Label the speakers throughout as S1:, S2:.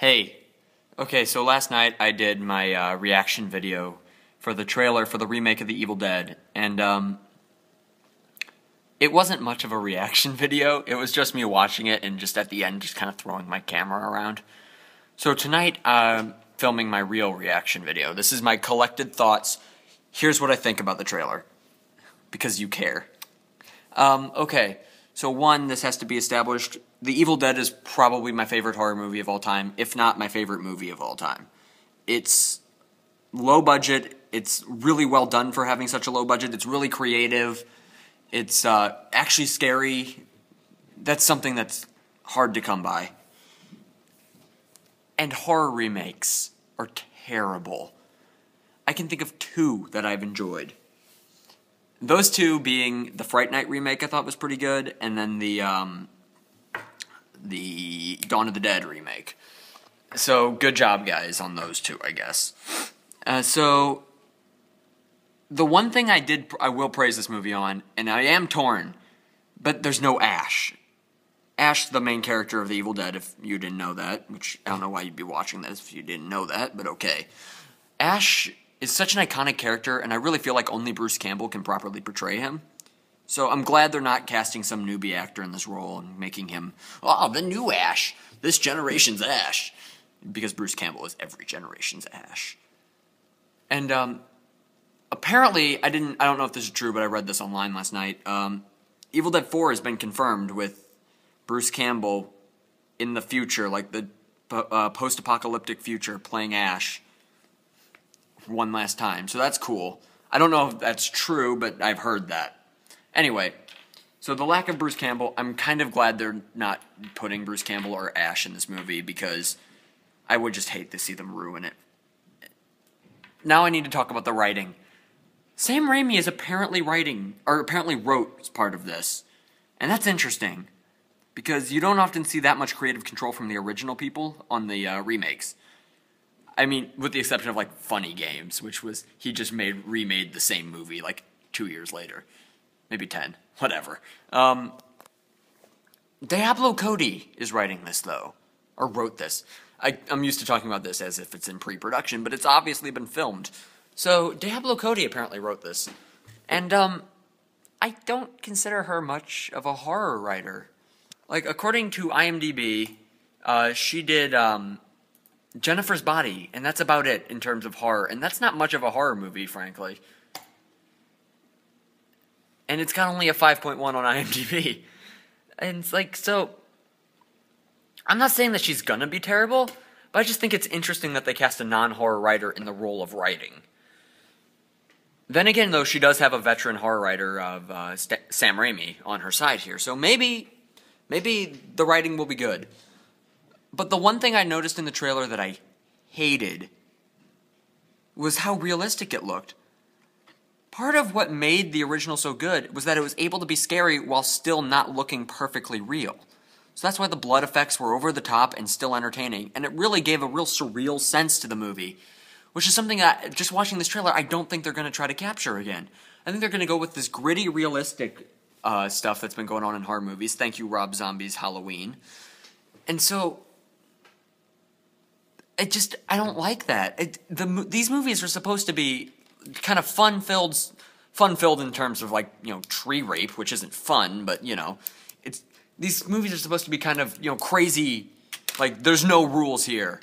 S1: Hey, okay, so last night I did my reaction video for the trailer for the remake of The Evil Dead, and it wasn't much of a reaction video. It was just me watching it and just at the end just kind of throwing my camera around. So tonight I'm filming my real reaction video. This is my collected thoughts. Here's what I think about the trailer, because you care. Okay, so one, this has to be established. The Evil Dead is probably my favorite horror movie of all time, if not my favorite movie of all time. It's low budget, it's really well done for having such a low budget, it's really creative, it's actually scary. That's something that's hard to come by. And horror remakes are terrible. I can think of two that I've enjoyed. Those two being the Fright Night remake I thought was pretty good, and then the Dawn of the Dead remake. So good job, guys, on those two, I guess. So the one thing I will praise this movie on, and I am torn, but there's no Ash. Ash, the main character of The Evil Dead, if you didn't know that, which I don't know why you'd be watching this if you didn't know that, but okay. Ash is such an iconic character, and I really feel like only Bruce Campbell can properly portray him. So I'm glad they're not casting some newbie actor in this role and making him, oh, the new Ash, this generation's Ash, because Bruce Campbell is every generation's Ash. And apparently, I don't know if this is true, but I read this online last night. Evil Dead 4 has been confirmed with Bruce Campbell in the future, like the post-apocalyptic future, playing Ash one last time. So that's cool. I don't know if that's true, but I've heard that. Anyway, so the lack of Bruce Campbell, I'm kind of glad they're not putting Bruce Campbell or Ash in this movie, because I would just hate to see them ruin it. Now I need to talk about the writing. Sam Raimi is apparently wrote part of this. And that's interesting, because you don't often see that much creative control from the original people on the remakes. I mean, with the exception of, like, Funny Games, which was, he just remade the same movie, like, 2 years later. Maybe 10. Whatever. Diablo Cody is writing this, though. Or wrote this. I'm used to talking about this as if it's in pre-production, but it's obviously been filmed. So, Diablo Cody apparently wrote this. And, I don't consider her much of a horror writer. Like, according to IMDb, she did, Jennifer's Body, and that's about it in terms of horror. And that's not much of a horror movie, frankly. And it's got only a 5.1 on IMDb. And it's like, so, I'm not saying that she's gonna be terrible, but I just think it's interesting that they cast a non-horror writer in the role of writing. Then again, though, she does have a veteran horror writer of Sam Raimi on her side here, so maybe the writing will be good. But the one thing I noticed in the trailer that I hated was how realistic it looked. Part of what made the original so good was that it was able to be scary while still not looking perfectly real. So that's why the blood effects were over the top and still entertaining, and it really gave a real surreal sense to the movie, which is something that, just watching this trailer, I don't think they're going to try to capture again. I think they're going to go with this gritty, realistic stuff that's been going on in horror movies. Thank you, Rob Zombie's Halloween. And so I don't like that. These movies are supposed to be kind of fun-filled in terms of, like, you know, tree rape, which isn't fun, but, you know, these movies are supposed to be kind of, you know, crazy, like, there's no rules here.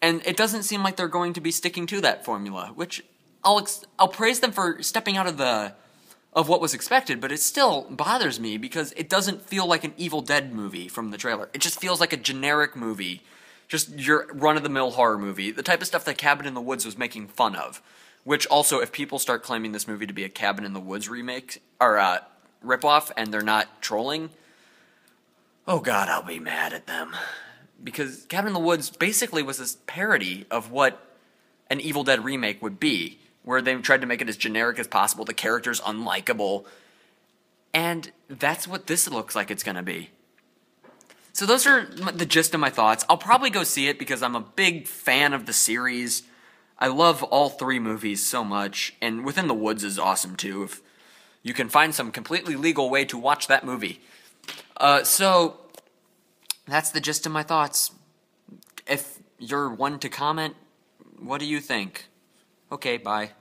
S1: And it doesn't seem like they're going to be sticking to that formula, which I'll praise them for stepping out of what was expected, but it still bothers me because it doesn't feel like an Evil Dead movie from the trailer. It just feels like a generic movie. Just your run-of-the-mill horror movie, the type of stuff that Cabin in the Woods was making fun of. Which also, if people start claiming this movie to be a Cabin in the Woods remake, or ripoff, and they're not trolling, oh god, I'll be mad at them. Because Cabin in the Woods basically was this parody of what an Evil Dead remake would be, where they tried to make it as generic as possible, the character's unlikable, and that's what this looks like it's gonna be. So those are the gist of my thoughts. I'll probably go see it because I'm a big fan of the series. I love all three movies so much, and Within the Woods is awesome too, if you can find some completely legal way to watch that movie. So, that's the gist of my thoughts. If you're one to comment. What do you think? Okay, bye.